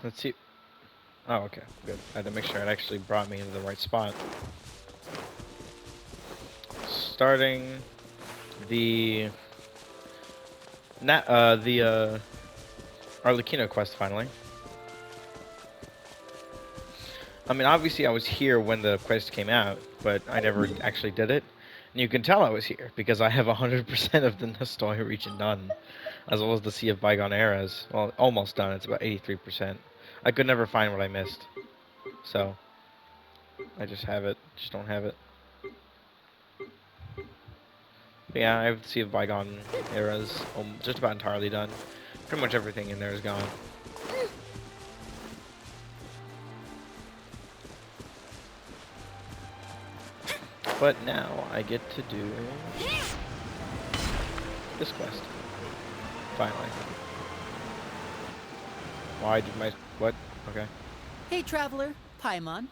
Let's see. Oh, okay, good. I had to make sure it actually brought me into the right spot. Starting the Arlechinno quest finally. I mean, obviously I was here when the quest came out, but I never actually did it. And you can tell I was here because I have 100% of the Nostoi region done, as well as the Sea of Bygone Eras. Well, almost done. It's about 83%. I could never find what I missed, so I just have it. Just don't have it. But yeah, I have the Sea of Bygone Eras just about entirely done. Pretty much everything in there is gone. But now I get to do this quest. Finally. Why did my... What? Okay. Hey, traveler. Paimon.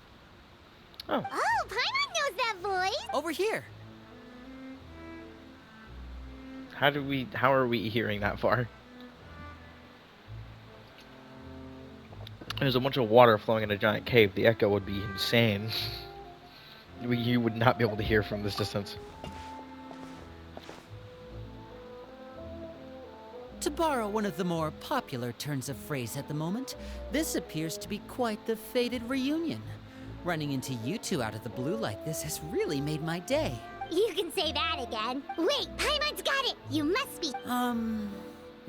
Oh. Oh, Paimon knows that voice! Over here. How are we hearing that far? There's a bunch of water flowing in a giant cave. The echo would be insane. You would not be able to hear from this distance. To borrow one of the more popular turns of phrase at the moment, this appears to be quite the fated reunion. Running into you two out of the blue like this has really made my day. You can say that again. Wait, Paimon's got it! You must be...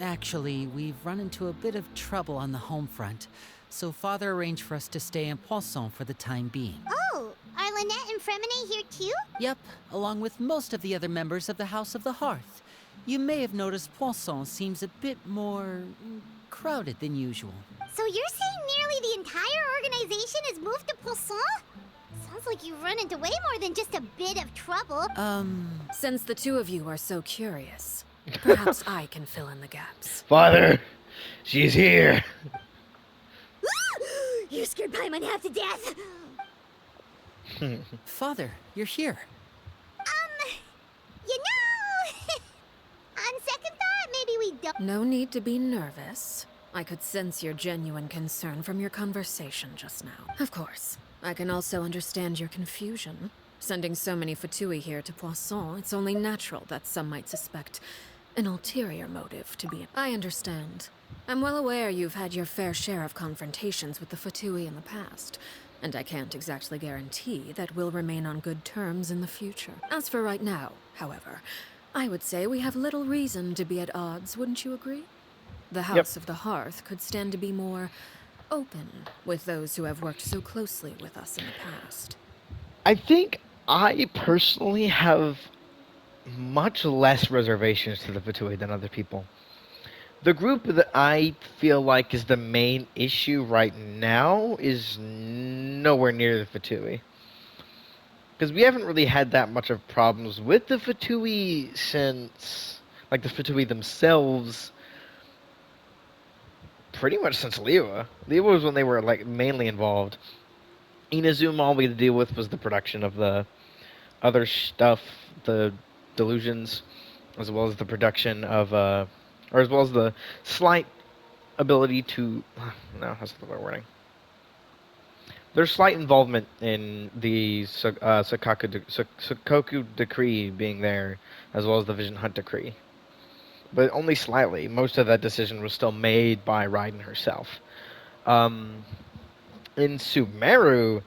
Actually, we've run into a bit of trouble on the home front, so Father arranged for us to stay in Poisson for the time being. Oh, are Lynette and Fremine here too? Yep, along with most of the other members of the House of the Hearth. You may have noticed Poisson seems a bit more crowded than usual. So you're saying nearly the entire organization has moved to Poisson? Sounds like you've run into way more than just a bit of trouble. Since the two of you are so curious, perhaps I can fill in the gaps. Father! She's here! You scared Paimon half to death! Father, you're here. You know... on second thought, maybe we don't... No need to be nervous. I could sense your genuine concern from your conversation just now. Of course, I can also understand your confusion. Sending so many Fatui here to Poisson, it's only natural that some might suspect an ulterior motive to be... I understand. I'm well aware you've had your fair share of confrontations with the Fatui in the past, and I can't exactly guarantee that we'll remain on good terms in the future. As for right now, however, I would say we have little reason to be at odds, wouldn't you agree? The House of the Hearth could stand to be more open with those who have worked so closely with us in the past. I think I personally have much less reservations to the Fatui than other people. The group that I feel like is the main issue right now is nowhere near the Fatui. Because we haven't really had that much of problems with the Fatui since, like, the Fatui themselves, pretty much since Liwa. Liwa was when they were, like, mainly involved. Inazuma, all we had to deal with was the production of the other stuff, the delusions, as well as the production of, or as well as the slight ability to, no, that's not the right wording. There's slight involvement in the Sakoku decree being there, as well as the Vision Hunt decree. But only slightly. Most of that decision was still made by Raiden herself. In Sumeru,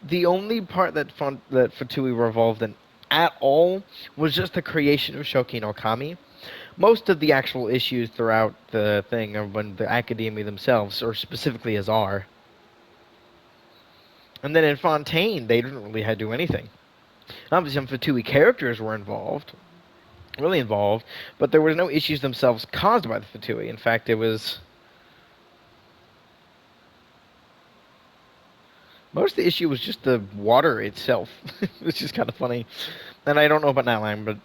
the only part that Fatui were involved in at all was just the creation of Shoki no Kami. Most of the actual issues throughout the thing are when the Academy themselves, or specifically Azar. And then in Fontaine, they didn't really have to do anything. Obviously, some Fatui characters were involved, really involved, but there were no issues themselves caused by the Fatui. In fact, it was... most of the issue was just the water itself, which is kind of funny. And I don't know about Nightline, but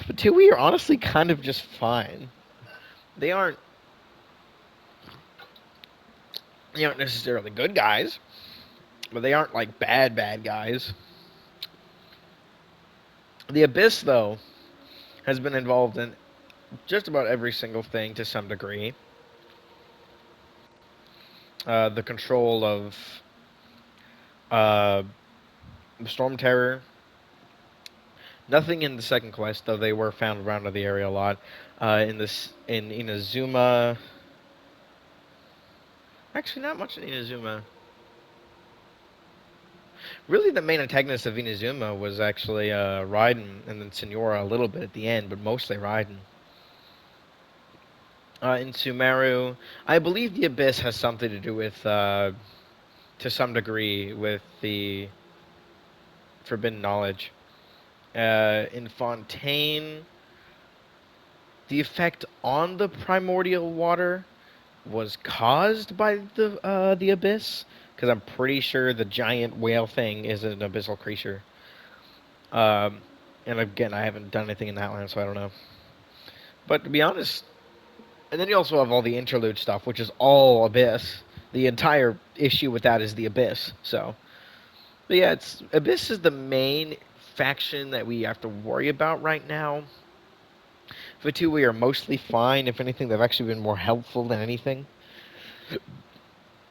Fatui are honestly kind of just fine. They aren't necessarily good guys, but they aren't like bad guys. The Abyss, though, has been involved in just about every single thing to some degree. The control of uh, Storm Terror. Nothing in the second quest, though they were found around the area a lot. In Inazuma, actually not much in Inazuma. Really, the main antagonist of Inazuma was actually Raiden, and then Senora a little bit at the end, but mostly Raiden. In Sumeru, I believe the Abyss has something to do with, to some degree, with the forbidden knowledge. In Fontaine, the effect on the primordial water was caused by the abyss, because I'm pretty sure the giant whale thing is an abyssal creature. Um, and again, I haven't done anything in that land, so I don't know. But to be honest, and then you also have all the interlude stuff, which is all abyss. The entire issue with that is the abyss. So, but yeah, it's abyss is the main faction that we have to worry about right now. Fatui are mostly fine. If anything, they've actually been more helpful than anything.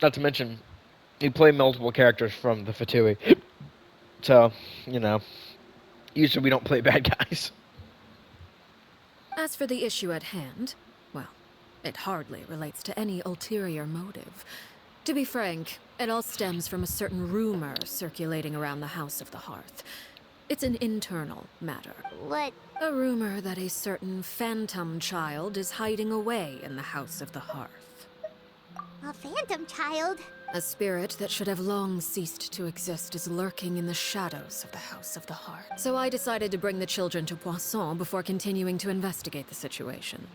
Not to mention, you play multiple characters from the Fatui. So, you know, usually we don't play bad guys. As for the issue at hand, well, it hardly relates to any ulterior motive. To be frank, it all stems from a certain rumor circulating around the House of the Hearth. It's an internal matter. What? A rumor that a certain phantom child is hiding away in the House of the Hearth. A phantom child? A spirit that should have long ceased to exist is lurking in the shadows of the House of the Heart. So I decided to bring the children to Poisson before continuing to investigate the situation.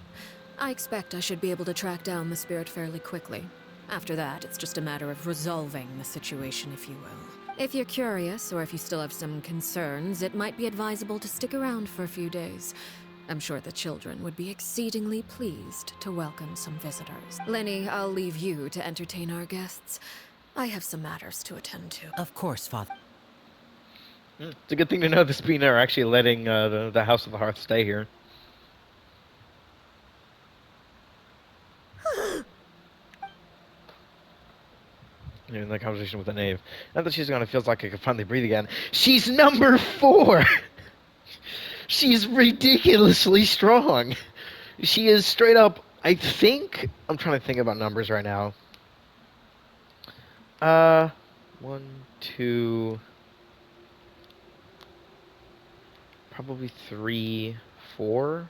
I expect I should be able to track down the spirit fairly quickly. After that, it's just a matter of resolving the situation, if you will. If you're curious, or if you still have some concerns, it might be advisable to stick around for a few days. I'm sure the children would be exceedingly pleased to welcome some visitors. Lenny, I'll leave you to entertain our guests. I have some matters to attend to. Of course, Father. It's a good thing to know the Spina are actually letting the House of the Hearth stay here. In the conversation with the knave. Now that she's gone, it feels like I can finally breathe again. She's number 4! She's ridiculously strong. She is straight up, I think, I'm trying to think about numbers right now. 1, 2, probably 3, 4,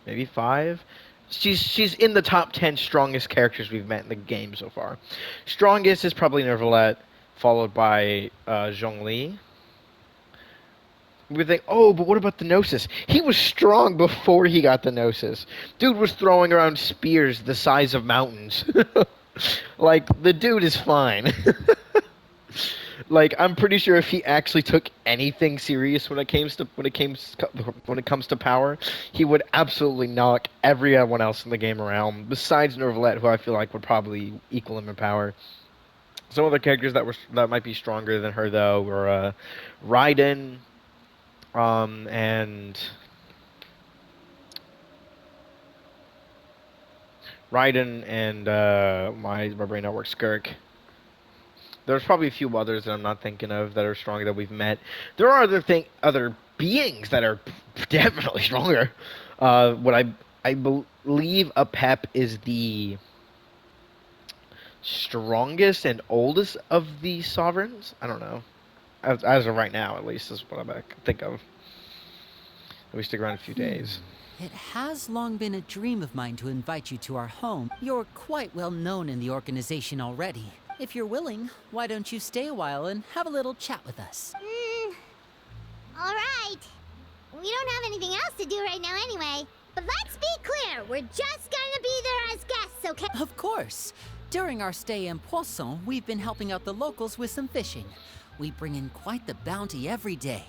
maybe 5. She's in the top 10 strongest characters we've met in the game so far. Strongest is probably Nervalette, followed by Zhongli. We would think, oh, but what about the Gnosis? He was strong before he got the Gnosis. Dude was throwing around spears the size of mountains. Like, the dude is fine. Like, I'm pretty sure if he actually took anything serious when it comes to power, he would absolutely knock everyone else in the game around. Besides Nervalette, who I feel like would probably equal him in power. Some other characters that might be stronger than her though were Raiden, and my brain network Skirk. There's probably a few others that I'm not thinking of that are stronger that we've met. There are other beings that are definitely stronger. I believe Apep is the strongest and oldest of the sovereigns. I don't know. As of right now, at least, is what I can think of. We stick around a few days. It has long been a dream of mine to invite you to our home. You're quite well known in the organization already. If you're willing, why don't you stay a while and have a little chat with us? Alright. We don't have anything else to do right now anyway. But let's be clear, we're just gonna be there as guests, okay? Of course. During our stay in Poisson, we've been helping out the locals with some fishing. We bring in quite the bounty every day.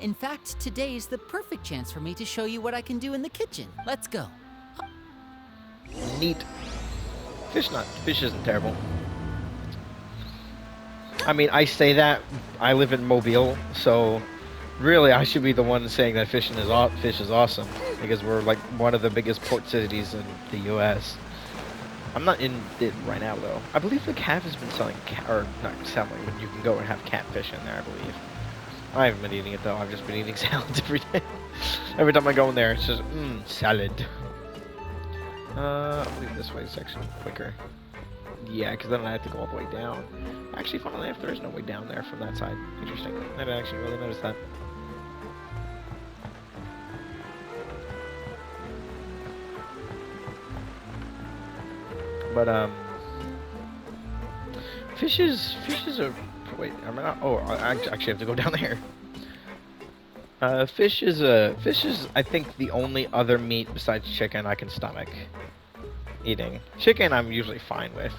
In fact, today's the perfect chance for me to show you what I can do in the kitchen. Let's go. Neat. Fish isn't terrible. I mean, I say that, I live in Mobile, so Really, I should be the one saying that fish is awesome because we're like one of the biggest port cities in the U.S. I'm not in it right now though. I believe the caf has been selling or not selling, but you can go and have catfish in there. I believe. I haven't been eating it though. I've just been eating salads every day. Every time I go in there, it's just salad. I'll leave this way section quicker. Yeah, because then I have to go all the way down. Actually, funnily enough, there is no way down there from that side. Interesting. I didn't actually really notice that. But fishes are. Wait, I'm not. Oh, I actually have to go down there. Fish is I think the only other meat besides chicken I can stomach eating. Chicken I'm usually fine with.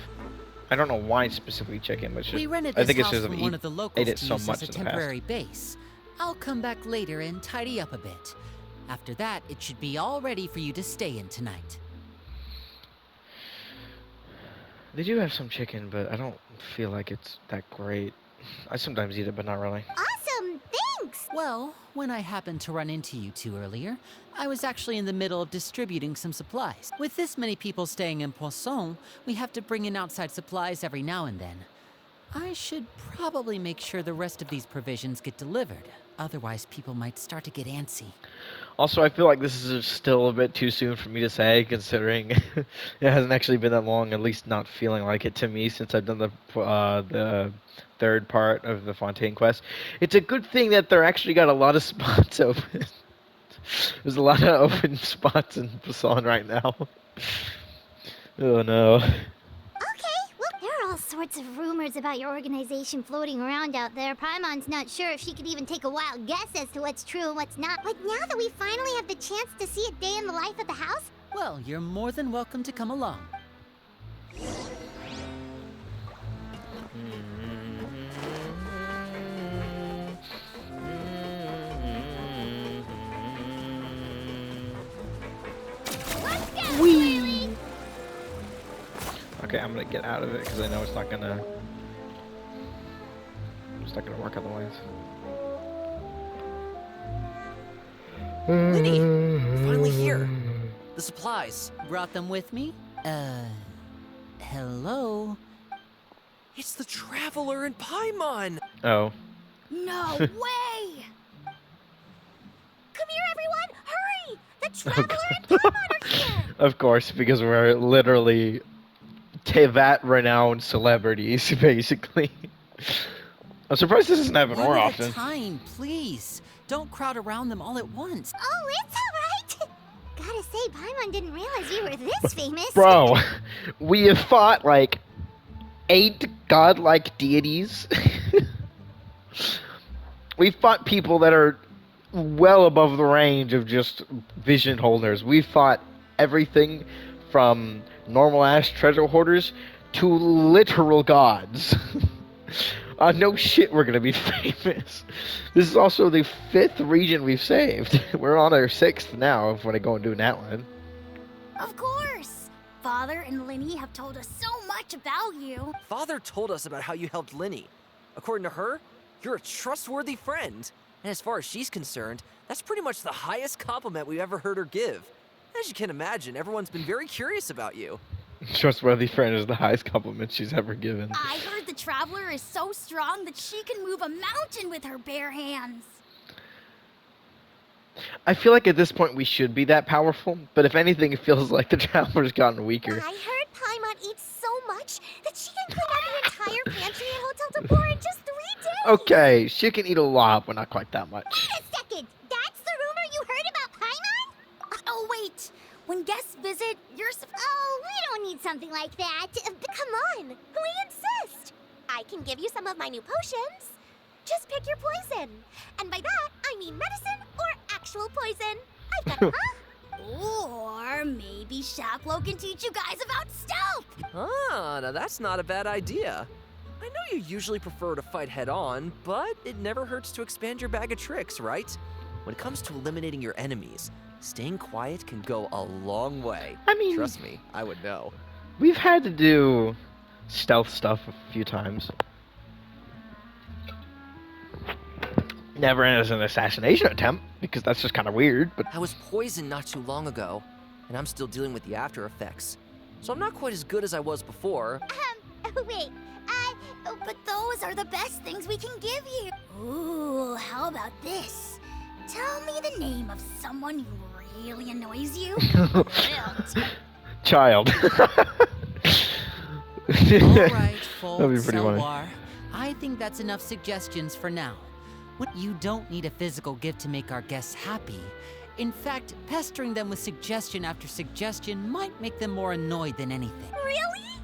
I don't know why specifically chicken, but it's just, We rented I this think it's house just from I've one of the locals ate it to so use much as a in the past. temporary base. I'll come back later and tidy up a bit. After that, it should be all ready for you to stay in tonight. They do have some chicken, but I don't feel like it's that great. I sometimes eat it, but not really. Awesome, thanks! Well, when I happened to run into you two earlier, I was actually in the middle of distributing some supplies. With this many people staying in Poisson, we have to bring in outside supplies every now and then. I should probably make sure the rest of these provisions get delivered. Otherwise, people might start to get antsy. Also, I feel like this is still a bit too soon for me to say, considering it hasn't actually been that long, at least not feeling like it to me, since I've done the third part of the Fontaine quest. It's a good thing that they're actually got a lot of spots open. There's a lot of open spots in Busan right now. Oh no. Okay, well, there are all sorts of rumors about your organization floating around out there. Paimon's not sure if she could even take a wild guess as to what's true and what's not. But now that we finally have the chance to see a day in the life of the house, Well, you're more than welcome to come along. let's go, Lily! Okay, I'm gonna get out of it because I know it's not gonna work otherwise. Linny, you're finally here. The supplies. Brought them with me? Hello? It's the Traveler in Paimon. Oh. No way! Come here, everyone! Hurry! The Traveler and Paimon are here! Of course, because we're literally that renowned celebrities, basically. I'm surprised this doesn't happen more One at a often. time, please. Don't crowd around them all at once. Oh, it's alright! Gotta say, Paimon didn't realize you were this famous. Bro, we have fought like 8 godlike deities. We've fought people that are well above the range of just vision holders. We've fought everything from normal ass treasure hoarders to literal gods. No shit, we're gonna be famous. This is also the 5th region we've saved. We're on our 6th now if we're gonna go and do that one. Of course! Father and Linny have told us so much about you. Father told us about how you helped Linny. According to her, you're a trustworthy friend. And as far as she's concerned, that's pretty much the highest compliment we've ever heard her give. As you can imagine, everyone's been very curious about you. Trustworthy friend is the highest compliment she's ever given. I heard the Traveler is so strong that she can move a mountain with her bare hands. I feel like at this point we should be that powerful, but if anything, it feels like the Traveler's gotten weaker. I heard Paimon eats so much that she can clean out the entire pantry at Hotel Tabor in just 3 days. Okay, she can eat a lot, but not quite that much. Wait a second! That's the rumor you heard about Paimon? Oh, wait. When guests visit, you're Oh, we don't need something like that. Come on. We insist. I can give you some of my new potions. Just pick your poison. And by that, I mean medicine or actual poison. I've got Or maybe Shaplo can teach you guys about stealth. Ah, now that's not a bad idea. I know you usually prefer to fight head on, but it never hurts to expand your bag of tricks, right? When it comes to eliminating your enemies, staying quiet can go a long way. I mean, Trust me, I would know. we've had to do stealth stuff a few times. Never as an assassination attempt, because that's just kind of weird, but I was poisoned not too long ago, and I'm still dealing with the after effects. So I'm not quite as good as I was before. Wait, but those are the best things we can give you. Ooh, how about this? Tell me the name of someone who really annoys you. child. All right, That'd be folks, pretty funny. Elwar. I think that's enough suggestions for now. You don't need a physical gift to make our guests happy. In fact, pestering them with suggestion after suggestion might make them more annoyed than anything. Really?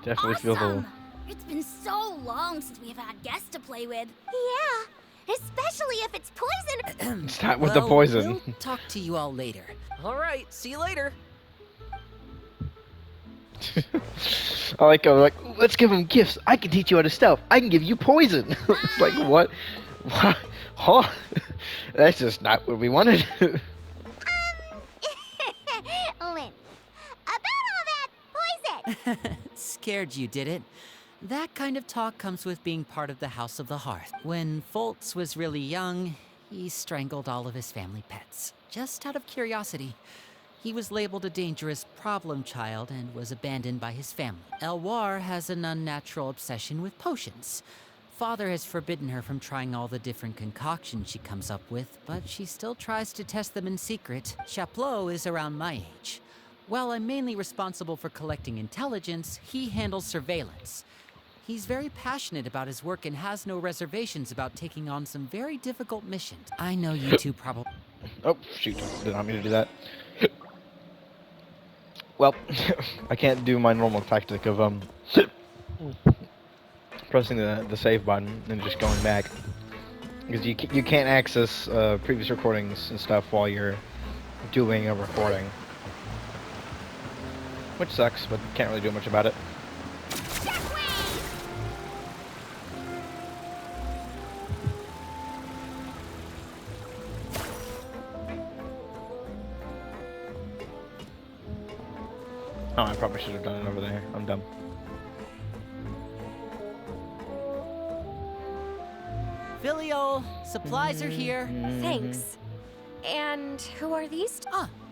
Definitely feels a little. Awesome! It's been so long since we've had guests to play with. Yeah, especially if it's poison. Start with the poison. We'll talk to you all later. All right, see you later. I like how they're like, let's give him gifts. I can teach you how to stealth. I can give you poison. It's like, what? What? Huh? That's just not what we wanted. Lynn, about all that poison. Scared you, did it? That kind of talk comes with being part of the House of the Hearth. When Foltz was really young, he strangled all of his family pets, just out of curiosity. He was labeled a dangerous problem child and was abandoned by his family. Elwar has an unnatural obsession with potions. Father has forbidden her from trying all the different concoctions she comes up with, but she still tries to test them in secret. Chaplot is around my age. While I'm mainly responsible for collecting intelligence, he handles surveillance. He's very passionate about his work and has no reservations about taking on some very difficult missions. I know you two probably... Oh, shoot. Did not mean to do that. Well, I can't do my normal tactic of pressing the save button and just going back, because you can't access previous recordings and stuff while you're doing a recording, which sucks, but can't really do much about it. Oh, I probably should have done it over there. I'm dumb. Filial, supplies are here. Thanks. And who are these?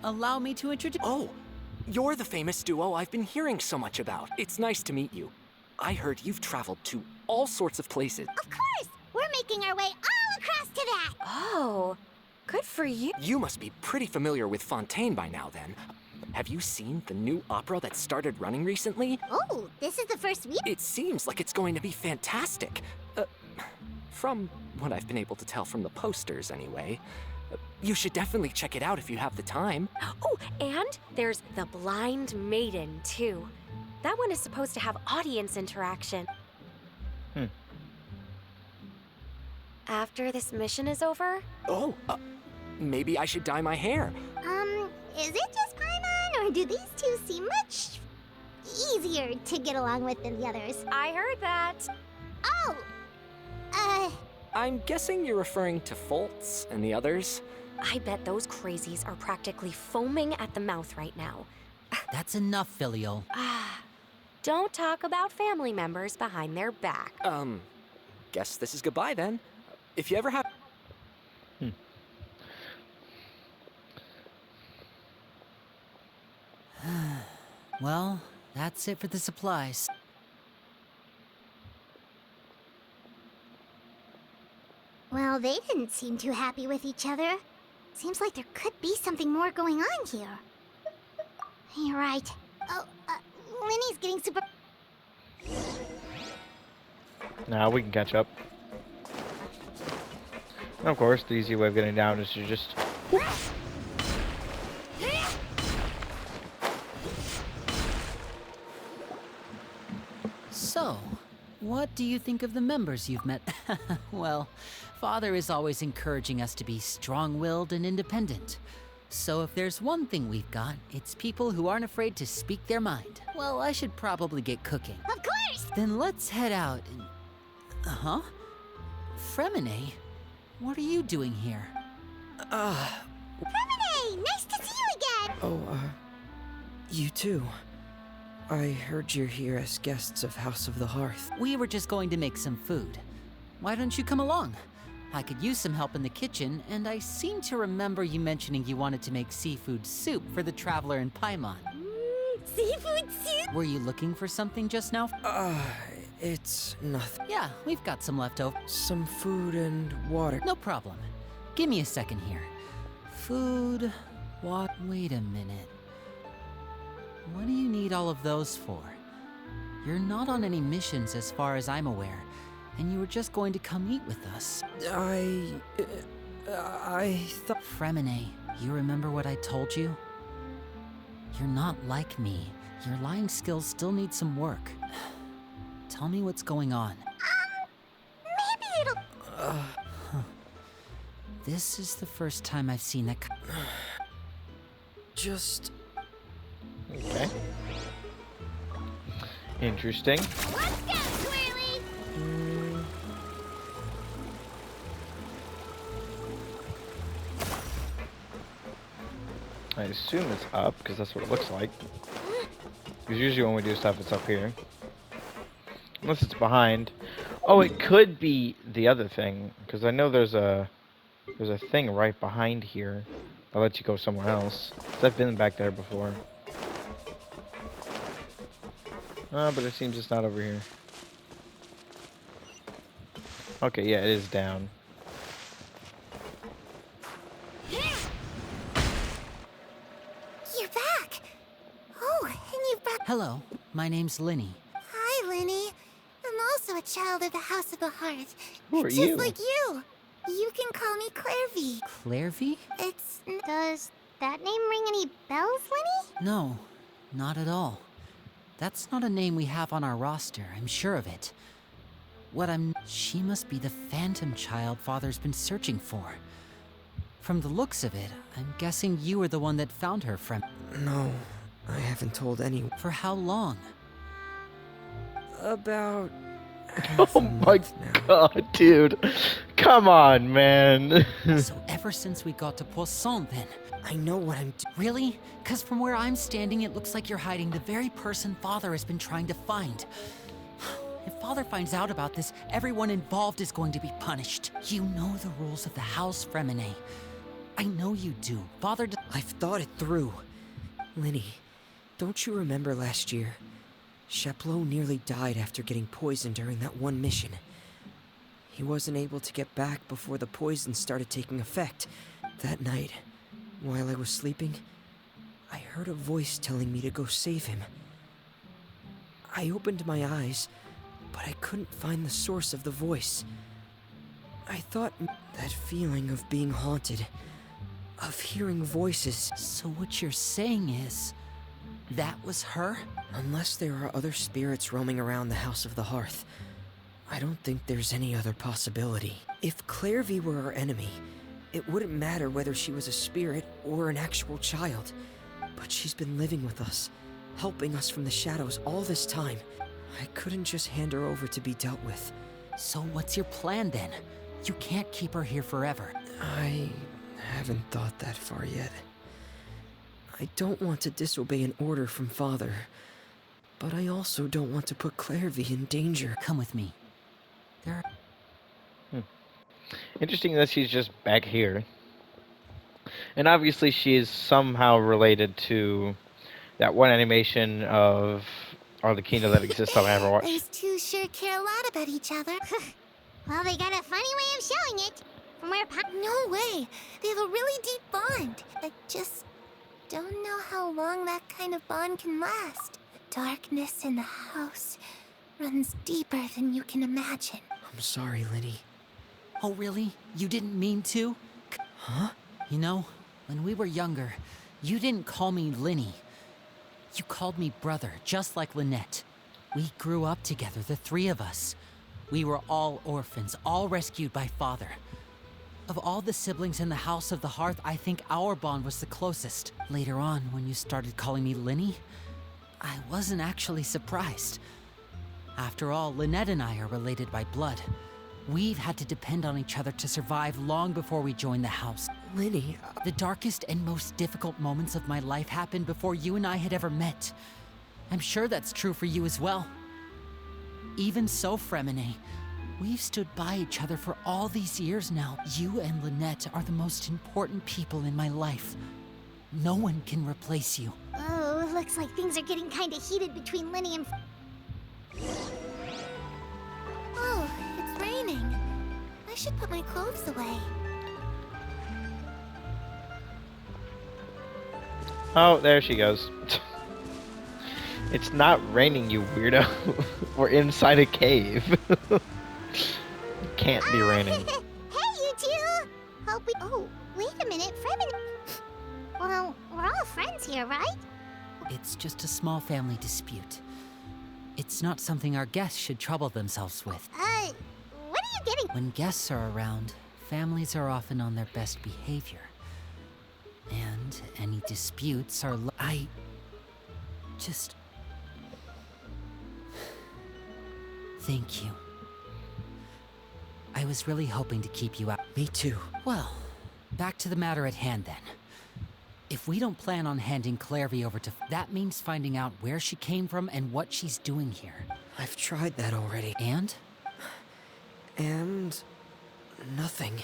Allow me to introduce... Oh, you're the famous duo I've been hearing so much about. It's nice to meet you. I heard you've traveled to all sorts of places. Of course! We're making our way all across to that! Oh, good for you. You must be pretty familiar with Fontaine by now, then. Have you seen the new opera that started running recently? Oh, this is the first week? It seems like it's going to be fantastic. From what I've been able to tell from the posters, anyway. You should definitely check it out if you have the time. Oh, and there's The Blind Maiden, too. That one is supposed to have audience interaction. After this mission is over? Oh, maybe I should dye my hair. Is it just Paimon, or do these two seem much easier to get along with than the others? I heard that. Oh! I'm guessing you're referring to Foltz and the others. I bet those crazies are practically foaming at the mouth right now. That's enough, Filial. Don't talk about family members behind their back. Guess this is goodbye then. If you ever have... Well, that's it for the supplies. Well, they didn't seem too happy with each other. Seems like there could be something more going on here. You're right. Oh, Linny's getting super... Now we can catch up. And of course, the easy way of getting down is to just... So, what do you think of the members you've met? Well, Father is always encouraging us to be strong-willed and independent. So if there's one thing we've got, it's people who aren't afraid to speak their mind. Well, I should probably get cooking. Of course! Then let's head out and... Fremine? What are you doing here? Fremine! Nice to see you again! Oh, you too. I heard you're here as guests of House of the Hearth. We were just going to make some food. Why don't you come along? I could use some help in the kitchen, and I seem to remember you mentioning you wanted to make seafood soup for the traveler in Paimon. Seafood soup? Were you looking for something just now? It's nothing. Yeah, we've got some leftover. Some food and water. No problem. Give me a second here. Food, what? Wait a minute. What do you need all of those for? You're not on any missions as far as I'm aware, and you were just going to come eat with us. I thought... Fremine, you remember what I told you? You're not like me. Your lying skills still need some work. Tell me what's going on. Maybe it'll... This is the first time I've seen that. Just... Okay. Interesting. Let's go, Twirly! I assume it's up, because that's what it looks like. Because usually when we do stuff, it's up here. Unless it's behind. Oh, it could be the other thing, because I know there's a thing right behind here. I'll let you go somewhere else. 'Cause I've been back there before. But it seems it's not over here. Okay, yeah, it is down. You're back! Oh, and you've brought... Hello, my name's Linny. Hi, Linny. I'm also a child of the House of the Hearth. Who are Just you? like you. You can call me Clairvy. Clairvy? It's... Does that name ring any bells, Linny? No, not at all. That's not a name we have on our roster, I'm sure of it. She must be the phantom child Father's been searching for. From the looks of it, I'm guessing you were the one that found her, No, I haven't told anyone. For how long? About... Oh my god, dude. Come on, man. So ever since we got to Poisson, then? I know what I'm Really? Because from where I'm standing, it looks like you're hiding the very person Father has been trying to find. If Father finds out about this, everyone involved is going to be punished. You know the rules of the house, Fremine. I know you do. Father I've thought it through. Linny, don't you remember last year? Chaplot nearly died after getting poisoned during that one mission. He wasn't able to get back before the poison started taking effect. That night, while I was sleeping, I heard a voice telling me to go save him. I opened my eyes, but I couldn't find the source of the voice. I thought that feeling of being haunted, of hearing voices. So what you're saying is, that was her? Unless there are other spirits roaming around the House of the Hearth, I don't think there's any other possibility. If Clairvy were our enemy, it wouldn't matter whether she was a spirit or an actual child. But she's been living with us, helping us from the shadows all this time. I couldn't just hand her over to be dealt with. So what's your plan then? You can't keep her here forever. I haven't thought that far yet. I don't want to disobey an order from Father, but I also don't want to put Clairvy in danger. Come with me. There are... Interesting that she's just back here. And obviously she is somehow related to that one animation of Arlechinno that exists on Overwatch. Those two sure care a lot about each other. Well, they got a funny way of showing it. From where No way. They have a really deep bond. I just don't know how long that kind of bond can last. The darkness in the house runs deeper than you can imagine. I'm sorry, Linny. Oh really? You didn't mean to? Huh? You know, when we were younger, you didn't call me Linny. You called me brother, just like Lynette. We grew up together, the three of us. We were all orphans, all rescued by Father. Of all the siblings in the House of the Hearth, I think our bond was the closest. Later on, when you started calling me Linny, I wasn't actually surprised. After all, Lynette and I are related by blood. We've had to depend on each other to survive long before we joined the house. Linny, The darkest and most difficult moments of my life happened before you and I had ever met. I'm sure that's true for you as well. Even so, Fremine, We've stood by each other for all these years now. You and Lynette are the most important people in my life. No one can replace you. Oh, looks like things are getting kind of heated between Linny and... Oh, it's raining. I should put my clothes away. Oh, there she goes. It's not raining, you weirdo. We're inside a cave. It can't be raining. Hey, you two! Hope we... Oh, wait a minute, Fremen... Well, we're all friends here, right? It's just a small family dispute. It's not something our guests should trouble themselves with. What are you getting? When guests are around, families are often on their best behavior. And any disputes are I just... Thank you. I was really hoping to keep you out. Me too. Well, back to the matter at hand then. If we don't plan on handing Clairvy over to... That means finding out where she came from and what she's doing here. I've tried that already. And? And... nothing.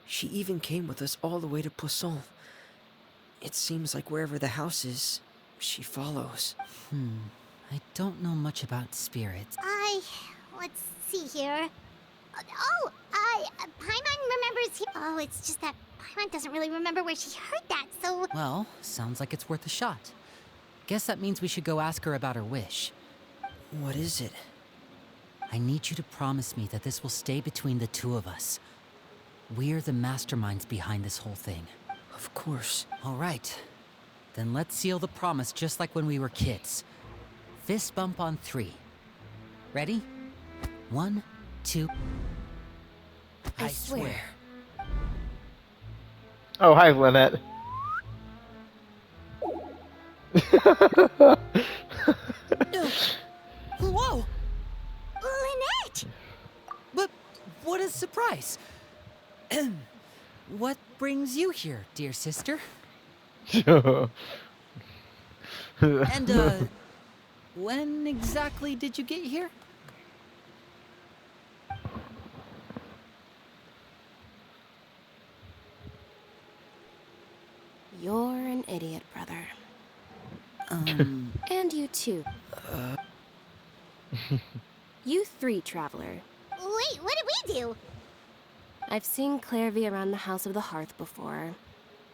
She even came with us all the way to Poisson. It seems like wherever the house is, she follows. I don't know much about spirits. Let's see here. Paimon remembers... Oh, it's just that Paimon doesn't really remember where she heard that, so... Well, sounds like it's worth a shot. Guess that means we should go ask her about her wish. What is it? I need you to promise me that this will stay between the two of us. We're the masterminds behind this whole thing. Of course. All right. Then let's seal the promise just like when we were kids. Fist bump on 3. Ready? 1, 2... I swear. Oh, hi, Lynette. Whoa! Lynette! But what a surprise! What brings you here, dear sister? And, when exactly did you get here? You're an idiot, brother. And you too. You 3, traveler. Wait, what did we do? I've seen Clairvy around the House of the Hearth before.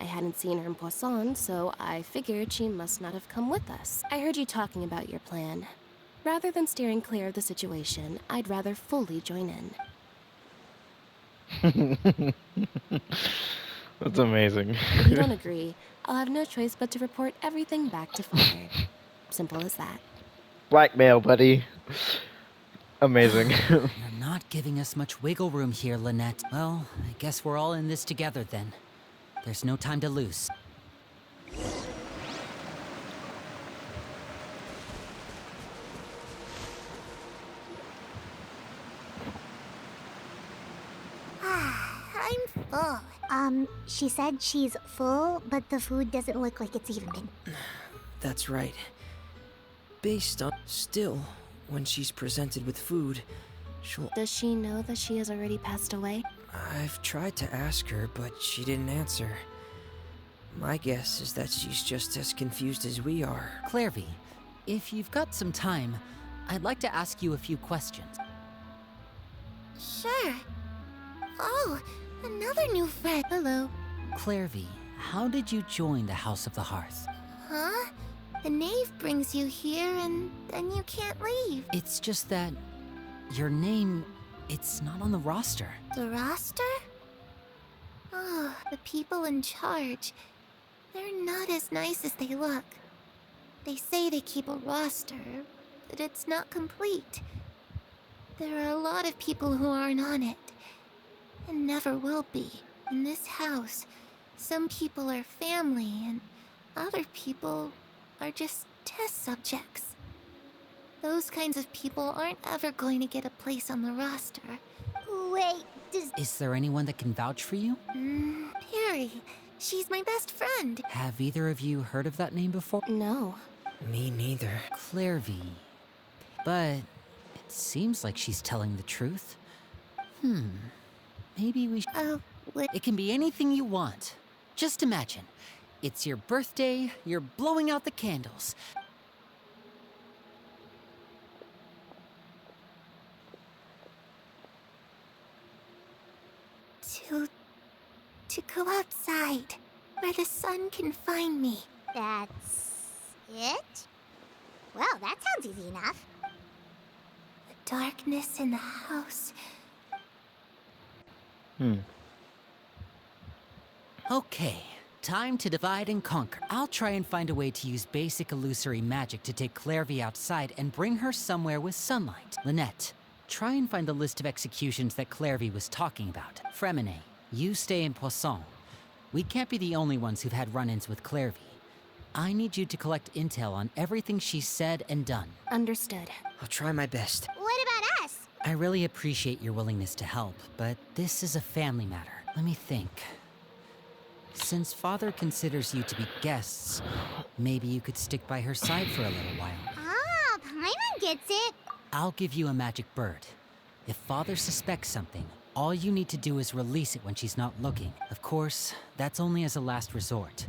I hadn't seen her in Poisson, so I figured she must not have come with us. I heard you talking about your plan. Rather than steering clear of the situation, I'd rather fully join in. That's amazing. If you don't agree, I'll have no choice but to report everything back to Father. Simple as that. Blackmail, buddy. Amazing. You're not giving us much wiggle room here, Lynette. Well, I guess we're all in this together then. There's no time to lose. I'm full. She said she's full, but the food doesn't look like it's even been... That's right. Based on... Still, when she's presented with food, she'll... Does she know that she has already passed away? I've tried to ask her, but she didn't answer. My guess is that she's just as confused as we are. Clairvy, if you've got some time, I'd like to ask you a few questions. Sure. Oh, another new friend. Hello. Clairvy, how did you join the House of the Hearth? Huh? The knave brings you here and then you can't leave. It's just that your name, it's not on the roster. The roster? Oh, the people in charge. They're not as nice as they look. They say they keep a roster, but it's not complete. There are a lot of people who aren't on it, and never will be. In this house, some people are family, and other people are just test subjects. Those kinds of people aren't ever going to get a place on the roster. Wait, Is there anyone that can vouch for you? Perry. She's my best friend. Have either of you heard of that name before? No. Me neither. Clairvy. But it seems like she's telling the truth. Maybe we Oh, It can be anything you want. Just imagine. It's your birthday, you're blowing out the candles. to go outside, where the sun can find me. That's it? Well, that sounds easy enough. The darkness in the house. Okay, time to divide and conquer. I'll try and find a way to use basic illusory magic to take Clairvy outside and bring her somewhere with sunlight. Lynette, try and find the list of executions that Clairvy was talking about. Fremine, you stay in Poisson. We can't be the only ones who've had run-ins with Clairvy. I need you to collect intel on everything she's said and done. Understood. I'll try my best. What about us? I really appreciate your willingness to help, but this is a family matter. Let me think. Since Father considers you to be guests, maybe you could stick by her side for a little while. Ah, Paimon gets it. I'll give you a magic bird. If Father suspects something, all you need to do is release it when she's not looking. Of course, that's only as a last resort.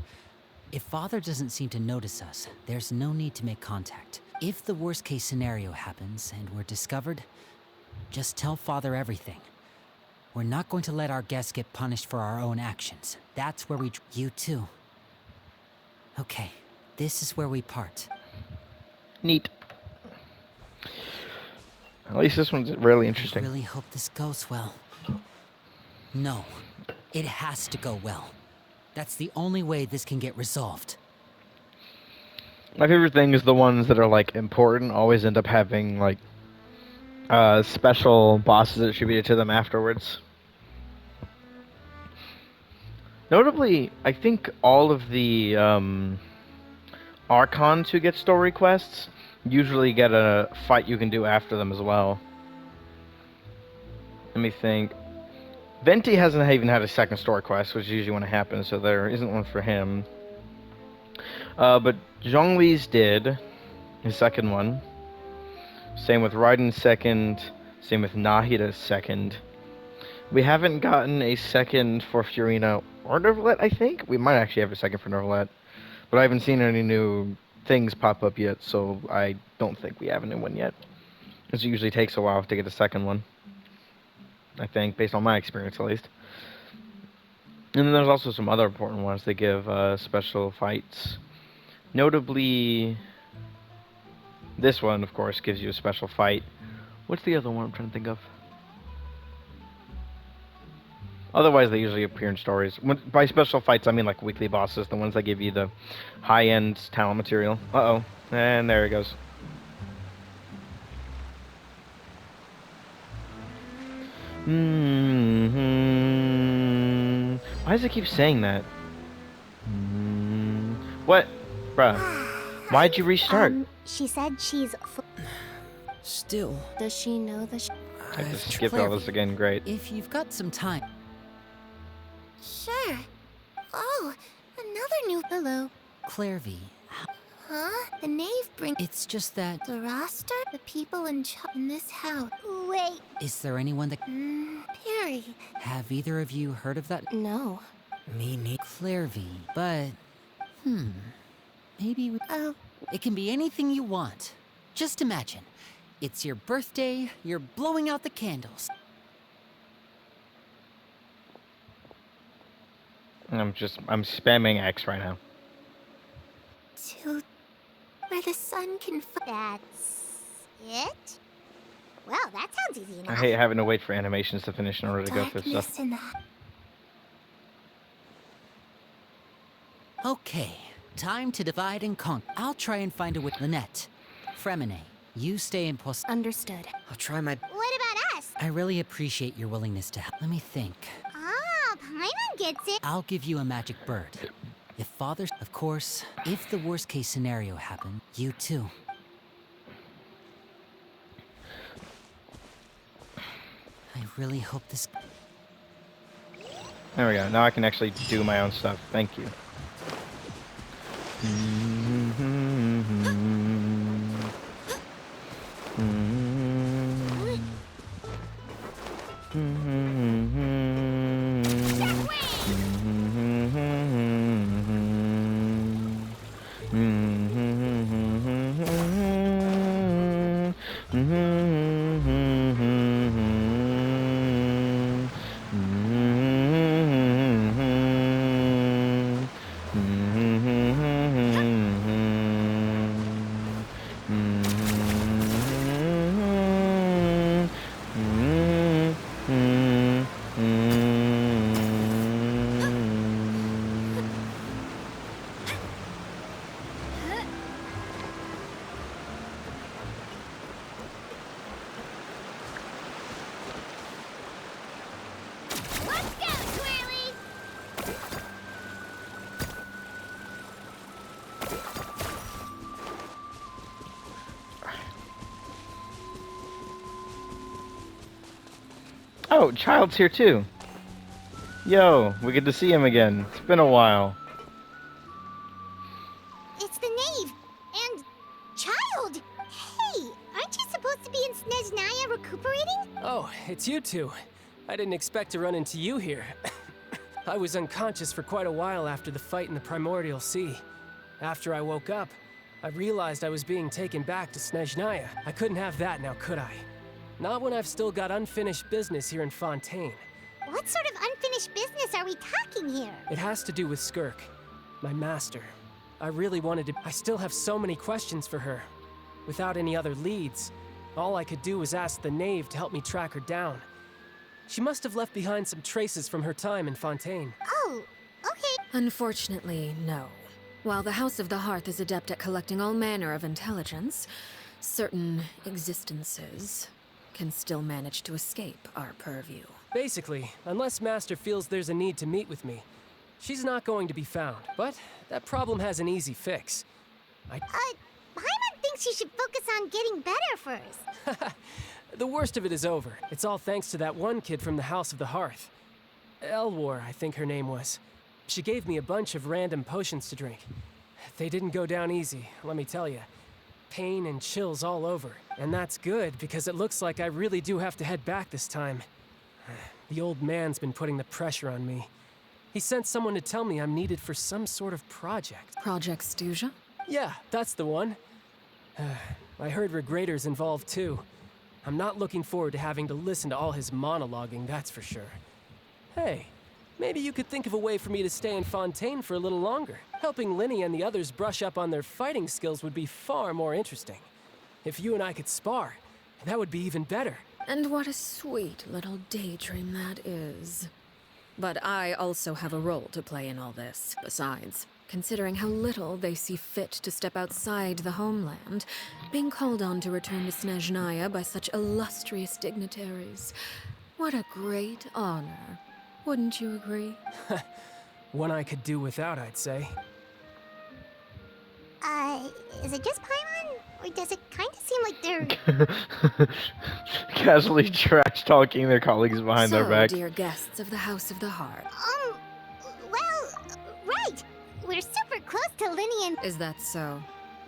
If Father doesn't seem to notice us, there's no need to make contact. If the worst case scenario happens and we're discovered, just tell Father everything. We're not going to let our guests get punished for our own actions. That's where You too. Okay, this is where we part. Neat. At least this one's really interesting. I really hope this goes well. No, it has to go well. That's the only way this can get resolved. My favorite thing is the ones that are like important always end up having like special bosses attributed to them afterwards. Notably, I think all of the Archons who get story quests usually get a fight you can do after them as well. Let me think. Venti hasn't even had a second story quest, which is usually when it happens, so there isn't one for him. But Zhongli's did, his second one. Same with Raiden's second, same with Nahida's second. We haven't gotten a second for Furina or Nervalet, I think. We might actually have a second for Nervalet. But I haven't seen any new things pop up yet, so I don't think we have a new one yet. Because it usually takes a while to get a second one. I think, based on my experience at least. And then there's also some other important ones that give special fights. Notably, this one, of course, gives you a special fight. What's the other one I'm trying to think of? Otherwise, they usually appear in stories. By special fights, I mean like weekly bosses, the ones that give you the high-end talent material. Uh-oh. And there it goes. Why does it keep saying that? What? Bruh. Why'd you restart? She said she's... Still, Does she know the I just skipped all this again, great. If you've got some time... Sure. Oh, another new... Hello. Clairvy, Huh? The knave brings... it's just that... The roster? The people in this house. Wait. Is there anyone that... Perry. Have either of you heard of that? No. me neither. Clairvy, but... Maybe we... Oh, It can be anything you want. Just imagine. It's your birthday, you're blowing out the candles. I'm spamming X right now. to... Where the sun can... That's... it? Well, that sounds easy enough. I hate having to wait for animations to finish in order to go through Darkness stuff. in the... Okay, time to divide and conquer. I'll try and find a way. Lynette, Fremine, you stay in Poisson. Understood. I'll try my... What about us? I really appreciate your willingness to help. Let me think. Ah, Paimon gets it. I'll give you a magic bird. If Father... Of course, if the worst case scenario happened, you too. I really hope this... There we go. Now I can actually do my own stuff. Thank you. Oh, Child's here too. Yo, we get to see him again. It's been a while. It's the knave. And Child! Hey, aren't you supposed to be in Snezhnaya recuperating? Oh, it's you two. I didn't expect to run into you here. I was unconscious for quite a while after the fight in the Primordial Sea. After I woke up, I realized I was being taken back to Snezhnaya. I couldn't have that now, could I? Not when I've still got unfinished business here in Fontaine. What sort of unfinished business are we talking here? It has to do with Skirk, my master. I really wanted to. I still have so many questions for her. Without any other leads, all I could do was ask the knave to help me track her down. She must have left behind some traces from her time in Fontaine. Oh, okay. Unfortunately, no. While the House of the Hearth is adept at collecting all manner of intelligence, certain existences can still manage to escape our purview. Basically, unless Master feels there's a need to meet with me, she's not going to be found. But that problem has an easy fix. Paimon thinks you should focus on getting better first. The worst of it is over. It's all thanks to that one kid from the House of the Hearth. Elwar, I think her name was. She gave me a bunch of random potions to drink. They didn't go down easy, let me tell you. Pain and chills all over. And that's good, because it looks like I really do have to head back this time. The old man's been putting the pressure on me. He sent someone to tell me I'm needed for some sort of project. Project Stuja? Yeah, that's the one. I heard Regrator's involved too. I'm not looking forward to having to listen to all his monologuing, that's for sure. Hey, maybe you could think of a way for me to stay in Fontaine for a little longer. Helping Linny and the others brush up on their fighting skills would be far more interesting. If you and I could spar, that would be even better. And what a sweet little daydream that is. But I also have a role to play in all this. Besides, considering how little they see fit to step outside the homeland, being called on to return to Snezhnaya by such illustrious dignitaries, what a great honor. Wouldn't you agree? One I could do without, I'd say. Is it just Paimon? Or does it kind of seem like they're... Casually trash talking their colleagues behind their back. So, dear guests of the House of the Heart. Well, right. We're super close to Linny and... Is that so?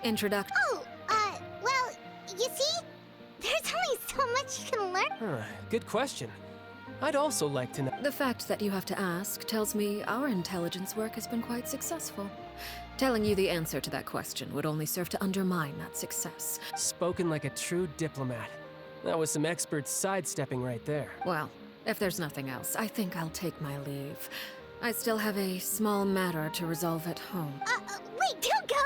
Introduction? Oh, well, you see? There's only so much you can learn. Good question. I'd also like to know. The fact that you have to ask tells me our intelligence work has been quite successful. Telling you the answer to that question would only serve to undermine that success. Spoken like a true diplomat. That was some expert sidestepping right there. Well, if there's nothing else, I think I'll take my leave. I still have a small matter to resolve at home. Wait, don't go!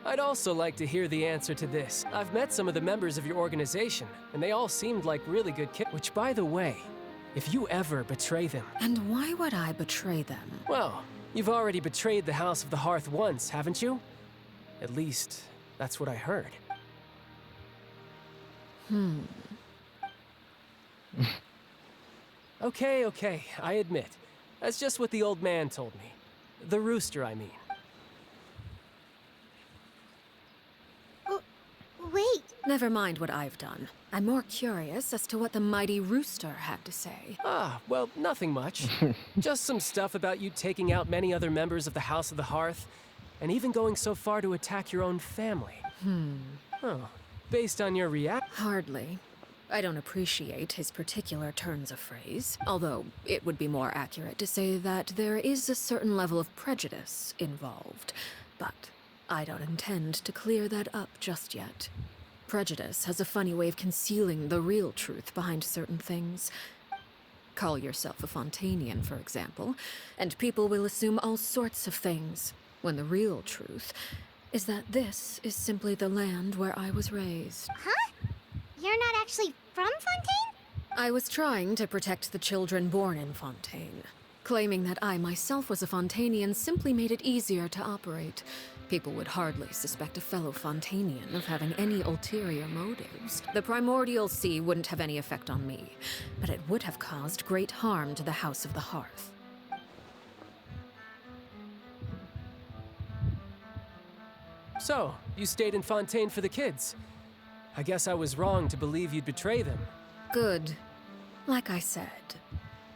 I'd also like to hear the answer to this. I've met some of the members of your organization, and they all seemed like really good kids. Which, by the way, if you ever betray them... And why would I betray them? Well, you've already betrayed the House of the Hearth once, haven't you? At least, that's what I heard. Okay, I admit. That's just what the old man told me. The rooster, I mean. Wait. Never mind what I've done. I'm more curious as to what the mighty rooster had to say. Well, nothing much. Just some stuff about you taking out many other members of the House of the Hearth, and even going so far to attack your own family. Oh, based on your Hardly. I don't appreciate his particular turns of phrase, although it would be more accurate to say that there is a certain level of prejudice involved, but I don't intend to clear that up just yet. Prejudice has a funny way of concealing the real truth behind certain things. Call yourself a Fontainian, for example, and people will assume all sorts of things, when the real truth is that this is simply the land where I was raised. Huh? You're not actually from Fontaine? I was trying to protect the children born in Fontaine. Claiming that I myself was a Fontainian simply made it easier to operate. People would hardly suspect a fellow Fontainian of having any ulterior motives. The Primordial Sea wouldn't have any effect on me, but it would have caused great harm to the House of the Hearth. So, you stayed in Fontaine for the kids. I guess I was wrong to believe you'd betray them. Good. Like I said,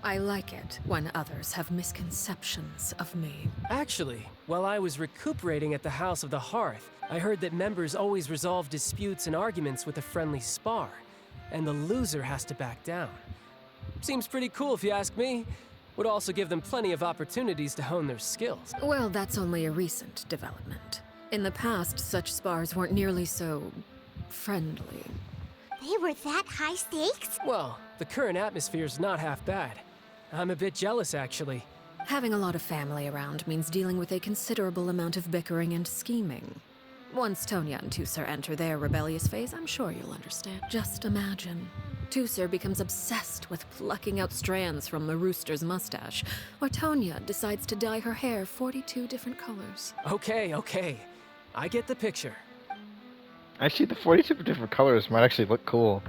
I like it when others have misconceptions of me. Actually, while I was recuperating at the House of the Hearth, I heard that members always resolve disputes and arguments with a friendly spar, and the loser has to back down. Seems pretty cool if you ask me. Would also give them plenty of opportunities to hone their skills. Well, that's only a recent development. In the past, such spars weren't nearly so friendly. They were that high stakes? Well, the current atmosphere's not half bad. I'm a bit jealous, actually. Having a lot of family around means dealing with a considerable amount of bickering and scheming. Once Tonya and Tusser enter their rebellious phase, I'm sure you'll understand. Just imagine. Tusser becomes obsessed with plucking out strands from the rooster's mustache, or Tonya decides to dye her hair 42 different colors. Okay. I get the picture. Actually, the 42 different colors might actually look cool.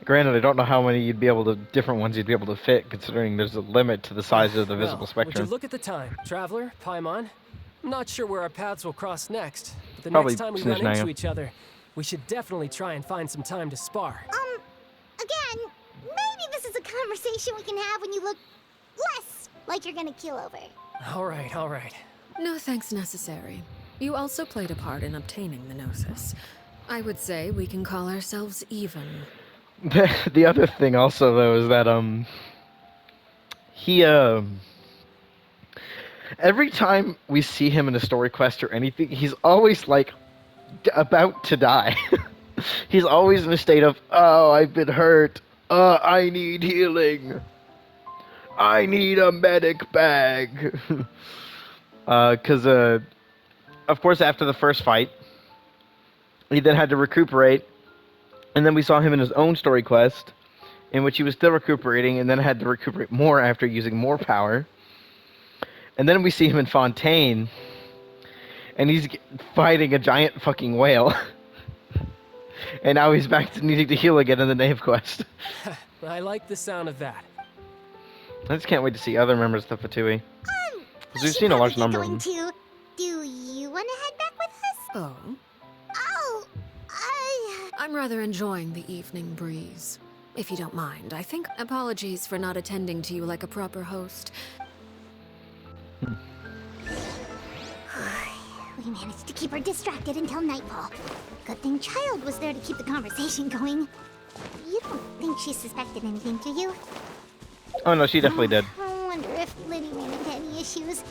Granted, I don't know how many different ones you'd be able to fit, considering there's a limit to the size of the visible Well, spectrum. would you look at the time? Traveler, Paimon? I'm not sure where our paths will cross next, but the Probably next time we soon as run into now. each other, we should definitely try and find some time to spar. Again, maybe this is a conversation we can have when you look less like you're gonna kill over. All right. No thanks necessary. You also played a part in obtaining the Gnosis. I would say we can call ourselves even. The other thing also, though, is that, he, every time we see him in a story quest or anything, he's always, like, about to die. He's always in a state of, oh, I've been hurt. I need healing. I need a medic bag. Because, of course, after the first fight, he then had to recuperate. And then we saw him in his own story quest, in which he was still recuperating, and then had to recuperate more after using more power. And then we see him in Fontaine, and he's fighting a giant fucking whale. And now he's back to needing to heal again in the Knave quest. I like the sound of that. I just can't wait to see other members of the Fatui. We We've should seen a large probably number get of them. going too. Do you want to head back with us? Oh? Oh, I'm rather enjoying the evening breeze. If you don't mind, I think apologies for not attending to you like a proper host. We managed to keep her distracted until nightfall. Good thing Child was there to keep the conversation going. You don't think she suspected anything, do you? Oh no, she definitely did. I wonder if Liddy ran into any issues.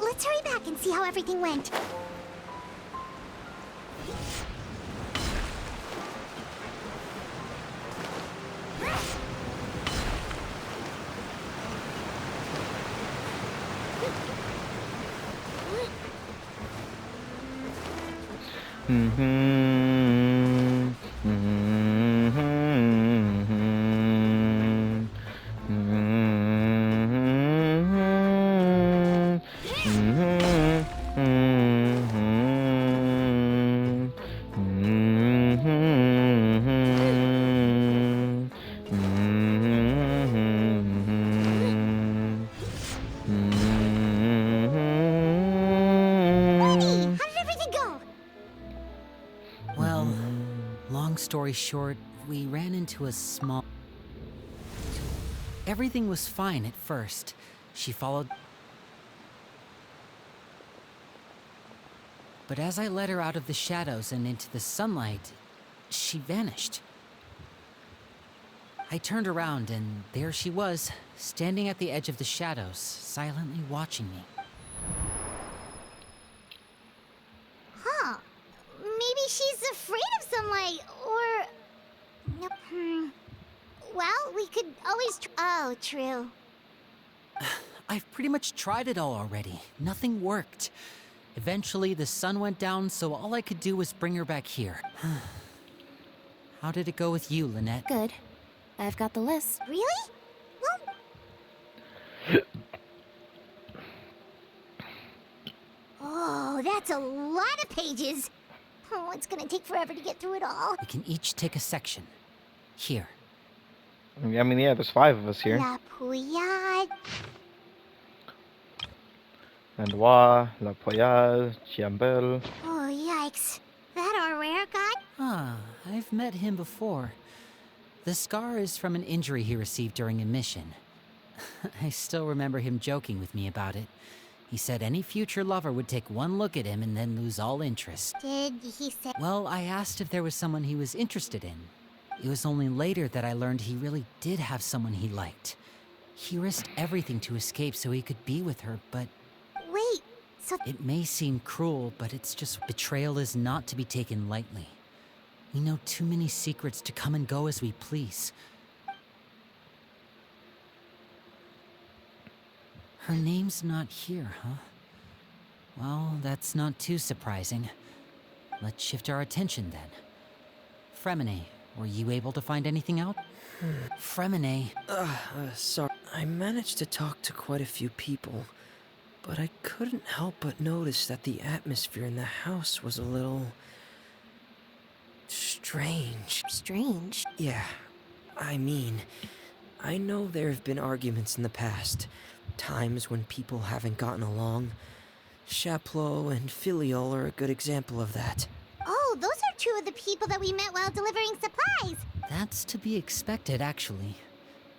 Let's hurry back and see how everything went. Well, long story short, we ran into a small... Everything was fine at first. She followed... But as I led her out of the shadows and into the sunlight, she vanished. I turned around and there she was, standing at the edge of the shadows, silently watching me. Huh. Maybe she's afraid of sunlight, or... Nope. Well, we could always oh, true. I've pretty much tried it all already. Nothing worked. Eventually, the sun went down, so all I could do was bring her back here. How did it go with you, Lynette? Good. I've got the list. Really? Well... Oh, that's a lot of pages. Oh, it's gonna take forever to get through it all. We can each take a section. Here. I mean, yeah, there's 5 of us here. La Puyat. Landois, La Poyale, Chiambel. Oh, yikes. That our rare guy? Ah, I've met him before. The scar is from an injury he received during a mission. I still remember him joking with me about it. He said any future lover would take one look at him and then lose all interest. Did he say? Well, I asked if there was someone he was interested in. It was only later that I learned he really did have someone he liked. He risked everything to escape so he could be with her, but Wait, so it may seem cruel, but it's just betrayal is not to be taken lightly. We know too many secrets to come and go as we please. Her name's not here, huh? Well, that's not too surprising. Let's shift our attention then. Fremine, were you able to find anything out? Fremine. Sorry. I managed to talk to quite a few people, but I couldn't help but notice that the atmosphere in the house was a little strange. Strange. Yeah, I mean, I know there have been arguments in the past, times when people haven't gotten along. Chaplot and Filial are a good example of that. oh, those are two of the people that we met while delivering supplies. That's to be expected, actually.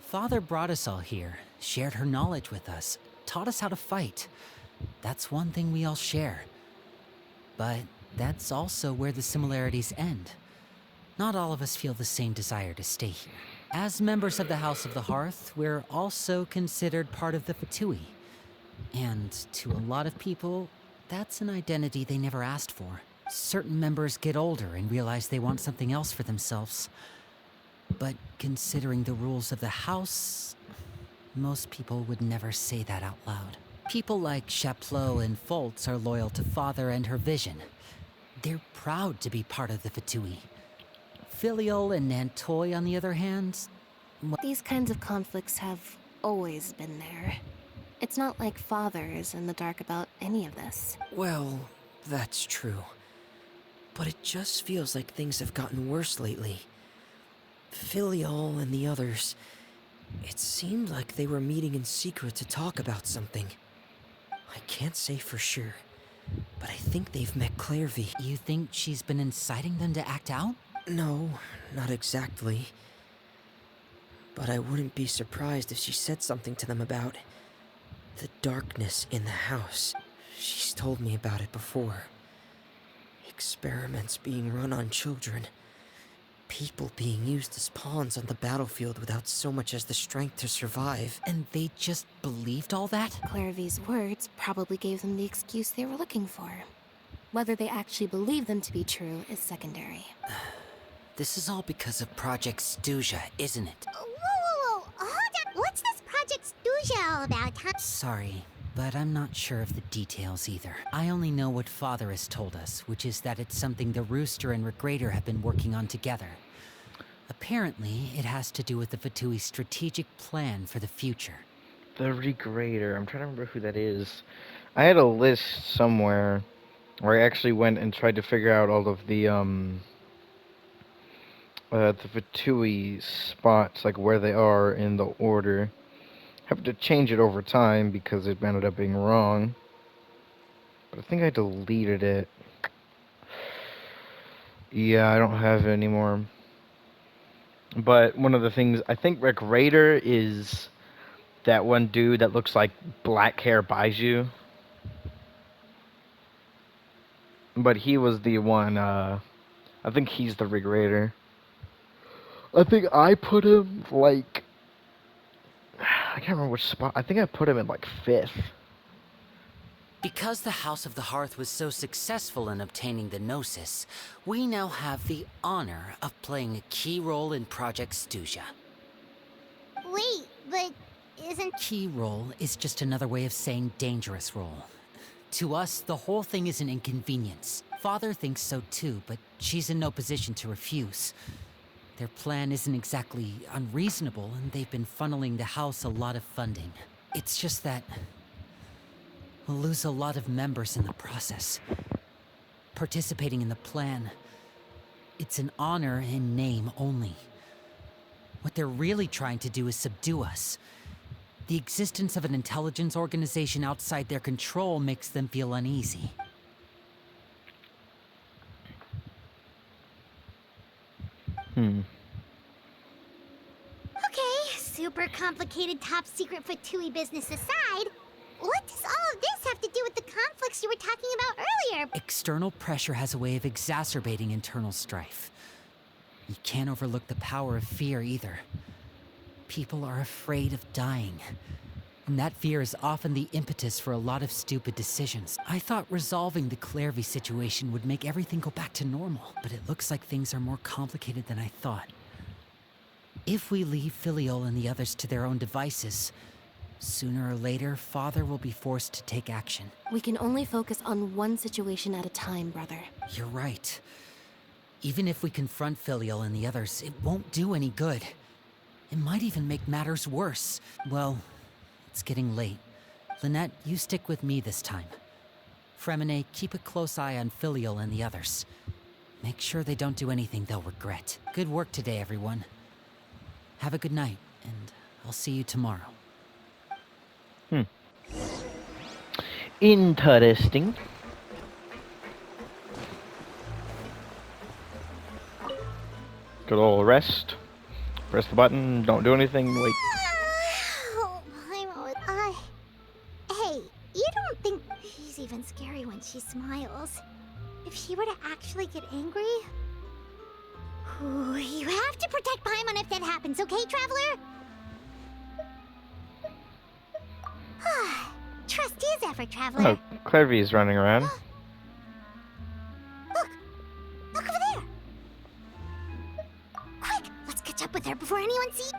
Father brought us all here, shared her knowledge with us, taught us how to fight. That's one thing we all share. But that's also where the similarities end. Not all of us feel the same desire to stay here. As members of the House of the Hearth, we're also considered part of the Fatui. And to a lot of people, that's an identity they never asked for. Certain members get older and realize they want something else for themselves. But considering the rules of the house, most people would never say that out loud. People like Chaplot and Foltz are loyal to Father and her vision. They're proud to be part of the Fatui. Filial and Nantoy, on the other hand, These kinds of conflicts have always been there. It's not like Father is in the dark about any of this. Well, that's true. But it just feels like things have gotten worse lately. Filial and the others, it seemed like they were meeting in secret to talk about something. I can't say for sure, but I think they've met Clairvy. You think she's been inciting them to act out? No, not exactly. But I wouldn't be surprised if she said something to them about the darkness in the house. She's told me about it before. Experiments being run on children. People being used as pawns on the battlefield without so much as the strength to survive. And they just believed all that? Clairvy's words probably gave them the excuse they were looking for. Whether they actually believe them to be true is secondary. This is all because of Project Stuja, isn't it? Whoa, hold up. What's this Project Stuja all about, huh? Sorry, but I'm not sure of the details either. I only know what Father has told us, which is that it's something the Rooster and Regrader have been working on together. Apparently, it has to do with the Fatui's strategic plan for the future. The Regrader. I'm trying to remember who that is. I had a list somewhere where I actually went and tried to figure out all of the Fatui spots, like where they are in the order. Have to change it over time because it ended up being wrong. But I think I deleted it. Yeah, I don't have it anymore. But one of the things, I think Regrader is that one dude that looks like black hair Baiju. But he was the one, I think he's the Regrader. I think I put him, like, I can't remember which spot. I think I put him in, like, 5th. Because the House of the Hearth was so successful in obtaining the Gnosis, we now have the honor of playing a key role in Project Stuja. Wait, but isn't... Key role is just another way of saying dangerous role. To us, the whole thing is an inconvenience. Father thinks so too, but she's in no position to refuse. Their plan isn't exactly unreasonable, and they've been funneling the house a lot of funding. It's just that we'll lose a lot of members in the process. Participating in the plan, it's an honor in name only. What they're really trying to do is subdue us. The existence of an intelligence organization outside their control makes them feel uneasy. Okay, super complicated top secret Fatui business aside, what does all of this have to do with the conflicts you were talking about earlier? External pressure has a way of exacerbating internal strife. You can't overlook the power of fear either. People are afraid of dying. And that fear is often the impetus for a lot of stupid decisions. I thought resolving the Clairvy situation would make everything go back to normal, but it looks like things are more complicated than I thought. If we leave Filiol and the others to their own devices, sooner or later, Father will be forced to take action. We can only focus on one situation at a time, brother. You're right. Even if we confront Filiol and the others, it won't do any good. It might even make matters worse. Well, it's getting late. Lynette, you stick with me this time. Fremine, keep a close eye on Filiol and the others. Make sure they don't do anything they'll regret. Good work today, everyone. Have a good night, and I'll see you tomorrow. Interesting. Good old rest. Press the button, don't do anything, wait. Oh, hey, you don't think she's even scary when she smiles? If she were to actually get angry? Ooh, you have to protect Paimon if that happens, okay, Traveler? Trust is ever, Traveler. Oh, Clairvy's running around. Look over there! Quick, let's catch up with her before anyone sees.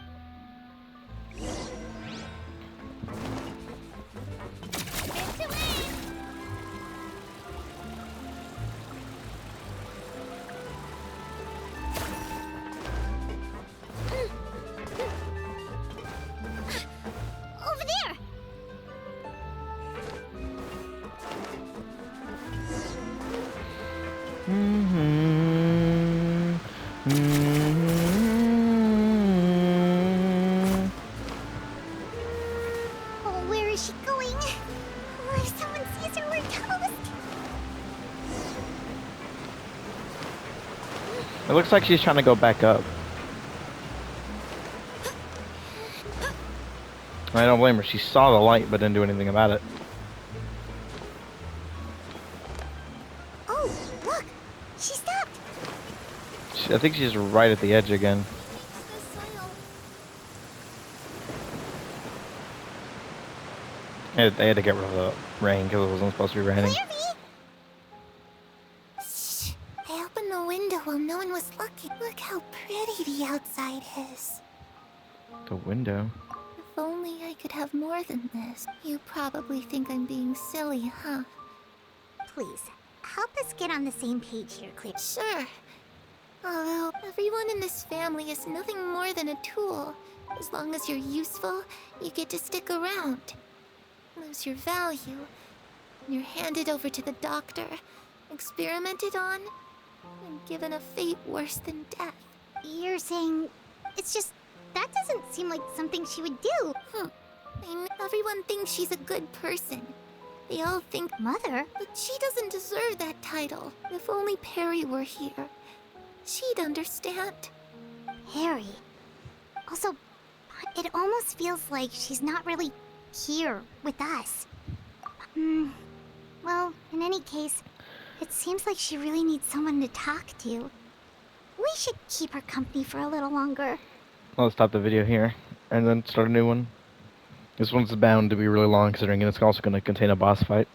Over there! Oh, where is she going? Oh, if someone sees her, we're toast. It looks like she's trying to go back up. I don't blame her. She saw the light but didn't do anything about it. Oh, look! She stopped! I think she's right at the edge again. They had to get rid of the rain because it wasn't supposed to be raining. Shh! I opened the window while no one was looking. Look how pretty the outside is. The window? If only I could have more than this. You probably think I'm being silly, huh? Please, help us get on the same page here, Claire. Sure. Although, everyone in this family is nothing more than a tool. As long as you're useful, you get to stick around. Lose your value. You're handed over to the doctor, experimented on, and given a fate worse than death. You're saying... it's just... that doesn't seem like something she would do. Everyone thinks she's a good person. They all think Mother, but she doesn't deserve that title. If only Perry were here, she'd understand. Perry. Also, it almost feels like she's not really here with us. Well, in any case, it seems like she really needs someone to talk to. We should keep her company for a little longer. I'll stop the video here and then start a new one. This one's bound to be really long considering it's also going to contain a boss fight.